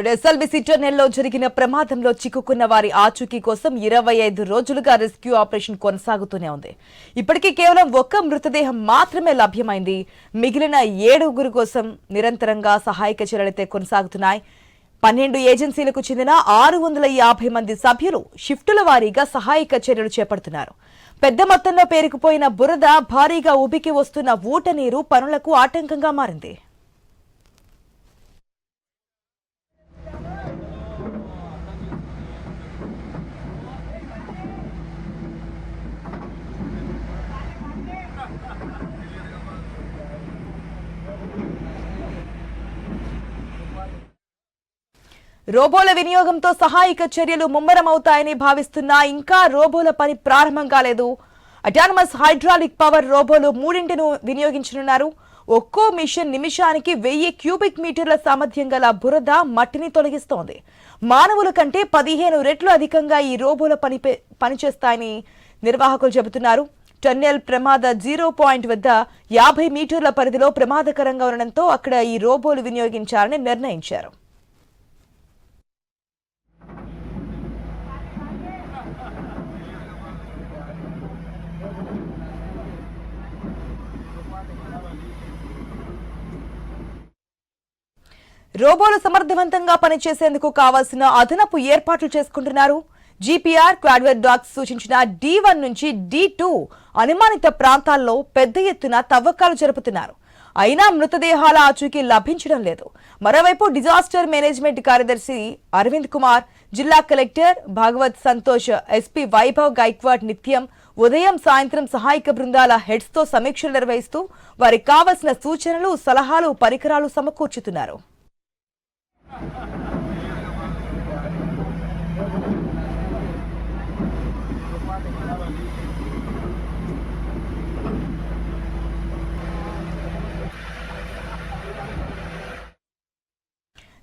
SLBC టన్నెల్లో జరిగిన ప్రమాదంలో చిక్కుకున్న వారి ఆచూకీ కోసం 25 రోజులుగా రెస్క్యూ ఆపరేషన్ కొనసాగుతూనే ఉంది. ఇప్పటికీ కేవలం ఒక్క మృతదేహం మాత్రమే లభ్యమైంది. మిగిలిన 7 కోసం నిరంతరంగా సహాయక చర్యలైతే కొనసాగుతున్నాయి. 12 ఏజెన్సీలకు చెందిన 650 మంది సభ్యులు షిఫ్టుల వారీగా సహాయక చర్యలు చేపడుతున్నారు. పెద్ద మొత్తంలో పేరుకుపోయిన బురద, భారీగా ఉబికి వస్తున్న ఊట నీరు పనులకు ఆటంకంగా మారింది. రోబోల వినియోగంతో సహాయక చర్యలు ముమ్మరమవుతాయని భావిస్తున్నా ఇంకా రోబోల పని ప్రారంభం కాలేదు. అటానమస్ హైడ్రాలిక్ పవర్ రోబోలు 3ను వినియోగించనున్నారు. ఒక్కో మిషన్ నిమిషానికి 1000 క్యూబిక్ మీటర్ల సామర్థ్యం గల బురద, మట్టిని తొలగిస్తోంది. మానవుల కంటే 15 రెట్లు అధికంగా ఈ రోబోల పనిచేస్తాయని నిర్వాహకులు చెబుతున్నారు. టన్నెల్ ప్రమాద 0 పాయింట్ వద్ద 50 మీటర్ల పరిధిలో ప్రమాదకరంగా ఉండడంతో అక్కడ ఈ రోబోలు వినియోగించాలని నిర్ణయించారు. రోబోలు సమర్థవంతంగా పనిచేసేందుకు కావాల్సిన అదనపు ఏర్పాట్లు చేసుకుంటున్నారు. జీపీఆర్ క్వాడ్వర్ డాగ్స్ సూచించిన D1 నుంచి D2 అనుమానిత ప్రాంతాల్లో పెద్ద ఎత్తున తవ్వకాలు జరుపుతున్నారు. అయినా మృతదేహాల ఆచూకీ లభించడం లేదు. మరోవైపు డిజాస్టర్ మేనేజ్మెంట్ కార్యదర్శి అరవింద్ కుమార్, జిల్లా కలెక్టర్ భాగవత్ సంతోష్, ఎస్పీ వైభవ్ గైక్వాడ్ నిత్యం ఉదయం సాయంత్రం సహాయక బృందాల హెడ్స్ తో సమీక్షలు నిర్వహిస్తూ వారికి కావలసిన సూచనలు, సలహాలు, పరికరాలు సమకూర్చుతున్నారు.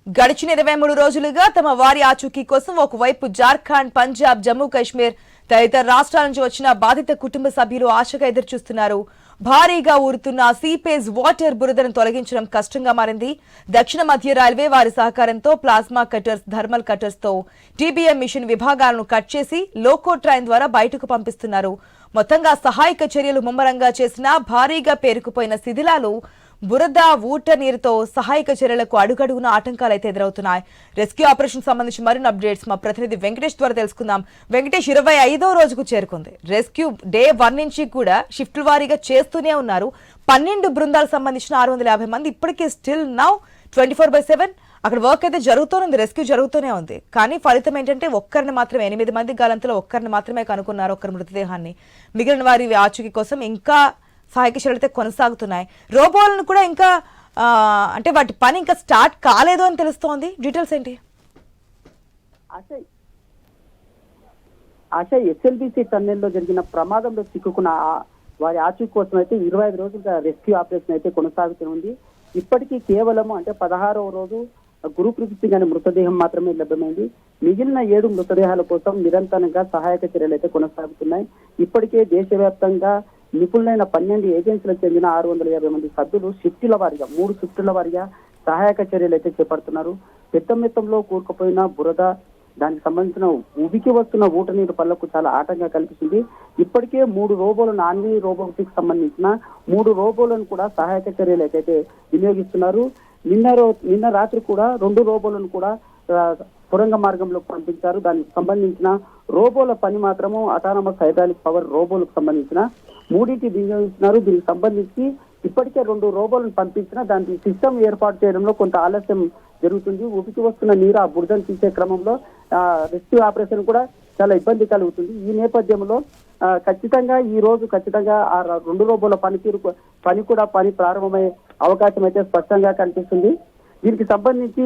గడిచిన 23 రోజులుగా తమ వారి ఆచూకీ కోసం ఒకవైపు జార్ఖండ్, పంజాబ్, జమ్మూ కాశ్మీర్ తదితర రాష్ట్రాల నుంచి వచ్చిన బాధిత కుటుంబ సభ్యులు ఆశగా ఎదురుచూస్తున్నారు. భారీగా ఊరుతున్న సీపేజ్ వాటర్ బురదను తొలగించడం కష్టంగా మారింది. దక్షిణ మధ్య రైల్వే వారి సహకారంతో ప్లాస్మా కట్టర్స్, థర్మల్ కట్టర్స్ తో టీబీఎం మిషన్ విభాగాలను కట్ చేసి లోకో ట్రైన్ ద్వారా బయటకు పంపిస్తున్నారు. మొత్తంగా సహాయక చర్యలు ముమ్మరంగా చేసినా భారీగా పేరుకుపోయిన శిథిలాలు, బురద, ఊట నీరుతో సహాయక చర్యలకు అడుగడుగున ఆటంకాలైతే ఎదురవుతున్నాయి. రెస్క్యూ ఆపరేషన్ సంబంధించి మరిన్ని అప్డేట్స్ మా ప్రతినిధి వెంకటేష్ ద్వారా తెలుసుకుందాం. వెంకటేష్, 25వ రోజుకు చేరుకుంది. రెస్క్యూ డే 1 నుంచి కూడా షిఫ్ట్ వారీగా చేస్తూనే ఉన్నారు. 12 బృందాలకు సంబంధించిన 650 మంది ఇప్పటికే స్టిల్ నౌ 24/7 అక్కడ వర్క్ అయితే జరుగుతూనే, రెస్క్యూ జరుగుతూనే ఉంది. కానీ ఫలితం ఏంటంటే ఒక్కరిని మాత్రమే, 8 మంది గాలంతలో ఒక్కరిని మాత్రమే కనుక్కున్నారు, ఒక్కరి మృతదేహాన్ని. మిగిలిన వారి ఆచూకీ కోసం ఇంకా సహాయక చర్యలు అయితే కొనసాగుతున్నాయి. రోబోలను కూడా ఇంకా అంటే వాటి పని ఇంకా స్టార్ట్ కాలేదు అని తెలుస్తోంది. డీటెయిల్స్ ఏంటి? ఆశ ఎస్ఎల్బీసీ టన్నెల్లో జరిగిన ప్రమాదంలో చిక్కుకున్న వారి ఆచూకీ కోసం అయితే 25 రోజులుగా రెస్క్యూ ఆపరేషన్ అయితే కొనసాగుతుంది. ఇప్పటికీ కేవలం అంటే 16వ రోజు గురుప్రీత్ సింగ్ అనే మృతదేహం మాత్రమే లభ్యమైంది. మిగిలిన 7 మృతదేహాల కోసం నిరంతరంగా సహాయక చర్యలు అయితే కొనసాగుతున్నాయి. ఇప్పటికే దేశవ్యాప్తంగా నిపుణులైన 12 ఏజెన్సీలకు చెందిన 650 మంది సభ్యులు షిఫ్టుల వారిగా 3 షిఫ్టుల వారిగా సహాయక చర్యలు అయితే చేపడుతున్నారు. పెద్ద మొత్తంలో కూరుకుపోయిన బురద, దానికి సంబంధించిన ఉబికి వస్తున్న ఊట నీరు పనులకు చాలా ఆటంగా కల్పిస్తుంది. ఇప్పటికే 3 రోబోలు, నాన్వీ రోబోటిక్స్ సంబంధించిన 3 రోబోలను కూడా సహాయక చర్యలు అయితే వినియోగిస్తున్నారు. నిన్న రాత్రి కూడా 2 రోబోలను కూడా సొరంగ మార్గంలోకి పంపించారు. దానికి సంబంధించిన రోబోల పని మాత్రము అటానమస్ హైడ్రాలిక్ పవర్ రోబోలకు సంబంధించిన 3టి వినియోగిస్తున్నారు. దీనికి సంబంధించి ఇప్పటికే 2 రోబోలను పంపించిన దానికి సిస్టమ్ ఏర్పాటు చేయడంలో కొంత ఆలస్యం జరుగుతుంది. ఉపికి వస్తున్న నీరు ఆ బురదను తీసే క్రమంలో రెస్క్యూ ఆపరేషన్ కూడా చాలా ఇబ్బంది కలుగుతుంది. ఈ నేపథ్యంలో ఖచ్చితంగా ఈ రోజు ఖచ్చితంగా ఆ 2 రోబోల పని ప్రారంభమయ్యే అవకాశం అయితే స్పష్టంగా కనిపిస్తుంది. దీనికి సంబంధించి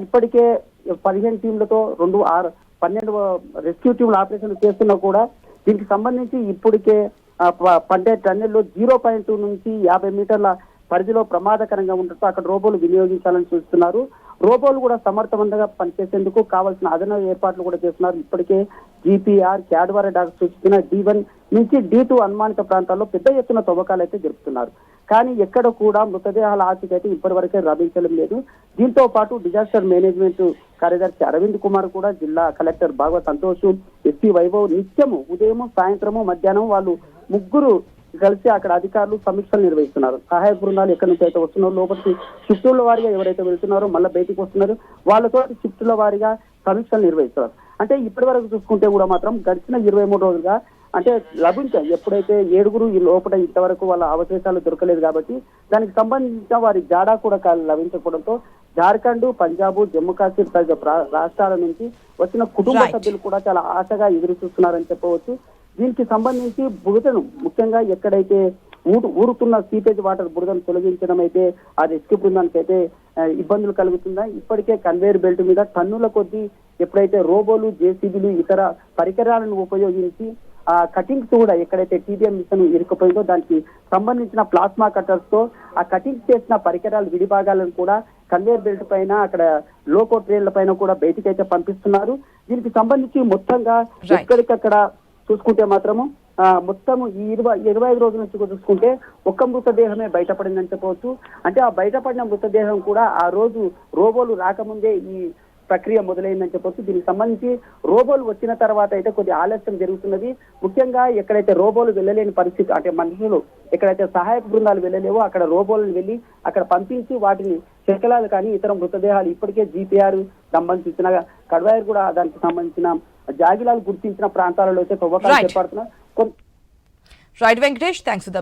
ఇప్పటికే 15 టీంలతో 12 రెస్క్యూ టీంలు ఆపరేషన్ చేస్తున్నా కూడా దీనికి సంబంధించి ఇప్పటికే టన్నెల్లో 0 పాయింట్ నుంచి 50 మీటర్ల పరిధిలో ప్రమాదకరంగా ఉండటంతో అక్కడ రోబోలు వినియోగించాలని చూస్తున్నారు. రోబోలు కూడా సమర్థవంతంగా పనిచేసేందుకు కావాల్సిన అదనపు ఏర్పాట్లు కూడా చేస్తున్నారు. ఇప్పటికే జీపీఆర్ క్వాడ్వర్ డాగ్స్ సూచించిన D1 నుంచి D2 అనుమానిత ప్రాంతాల్లో పెద్ద ఎత్తున తవ్వకాలు అయితే జరుపుతున్నారు. కానీ ఎక్కడ కూడా మృతదేహాల ఆచూకీ అయితే ఇప్పటి వరకే లభించడం లేదు. దీంతో పాటు డిజాస్టర్ మేనేజ్మెంట్ కార్యదర్శి అరవింద్ కుమార్ కూడా, జిల్లా కలెక్టర్ భాగవత్ సంతోష్, ఎస్పీ వైభవ్ నిత్యము ఉదయం సాయంత్రము మధ్యాహ్నం వాళ్ళు ముగ్గురు కలిసి అక్కడ అధికారులు సమీక్షలు నిర్వహిస్తున్నారు. సహాయ బృందాలు ఎక్కడి నుంచి అయితే వస్తున్నారో లోపలికి షిఫ్టుల వారీగా ఎవరైతే వెళ్తున్నారో మళ్ళీ బయటికి వస్తున్నారు, వాళ్ళతో షిఫ్టుల వారీగా సమీక్షలు నిర్వహిస్తున్నారు. అంటే ఇప్పటి వరకు చూసుకుంటే కూడా మాత్రం గడిచిన 23 రోజులుగా అంటే లభించాయి. ఎప్పుడైతే 7 ఈ లోపల ఇంతవరకు వాళ్ళ అవశేషాలు దొరకలేదు కాబట్టి దానికి సంబంధించిన వారి జాడా కూడా లభించకపోవడంతో జార్ఖండ్, పంజాబ్, జమ్మూ కాశ్మీర్ తదితర రాష్ట్రాల నుంచి వచ్చిన కుటుంబ సభ్యులు కూడా చాలా ఆశగా ఎదురు చూస్తున్నారని చెప్పవచ్చు. దీనికి సంబంధించి బురదను ముఖ్యంగా ఎక్కడైతే ఊరుతున్న సీపేజ్ వాటర్ బురదను తొలగించడం అయితే ఆ రెస్క్యూ బృందానికి అయితే ఇబ్బందులు కలుగుతుందా. ఇప్పటికే కన్వేయర్ బెల్ట్ మీద టన్నుల కొద్దీ ఎప్పుడైతే రోబోలు, జేసీబీలు, ఇతర పరికరాలను ఉపయోగించి ఆ కటింగ్స్ కూడా ఎక్కడైతే టీబీఎం మిషన్ ఇరుక్కుపోయిందో దానికి సంబంధించిన ప్లాస్మా కట్టర్స్ తో ఆ కటింగ్ చేసిన పరికరాలు విడిభాగాలను కూడా కన్వేయర్ బెల్ట్ పైన అక్కడ లోకో ట్రైన్ల పైన కూడా బయటికి అయితే పంపిస్తున్నారు. దీనికి సంబంధించి మొత్తంగా ఎక్కడికక్కడ చూసుకుంటే మాత్రము మొత్తం ఈ 25 రోజుల నుంచి చూసుకుంటే ఒక్క మృతదేహమే బయటపడిందని చెప్పవచ్చు. అంటే ఆ బయటపడిన మృతదేహం కూడా ఆ రోజు రోబోలు రాకముందే ఈ ప్రక్రియ మొదలైందని చెప్పొచ్చు. దీనికి సంబంధించి రోబోలు వచ్చిన తర్వాత అయితే కొద్ది ఆలస్యం జరుగుతున్నది. ముఖ్యంగా ఎక్కడైతే రోబోలు వెళ్ళలేని పరిస్థితి, అంటే మనుషులు ఎక్కడైతే సహాయక బృందాలు వెళ్ళలేవో అక్కడ రోబోలను వెళ్ళి అక్కడ పంపించి వాటిని శకలాలు కానీ ఇతర మృతదేహాలు ఇప్పటికే జీపీఆర్ సంబంధించిన కడ్వాయర్ కూడా దానికి సంబంధించిన జాగిలాలు గుర్తించిన ప్రాంతాలలో అయితే తవ్వకాలు చేపడుతున్నారు. Right Venkatesh, thanks.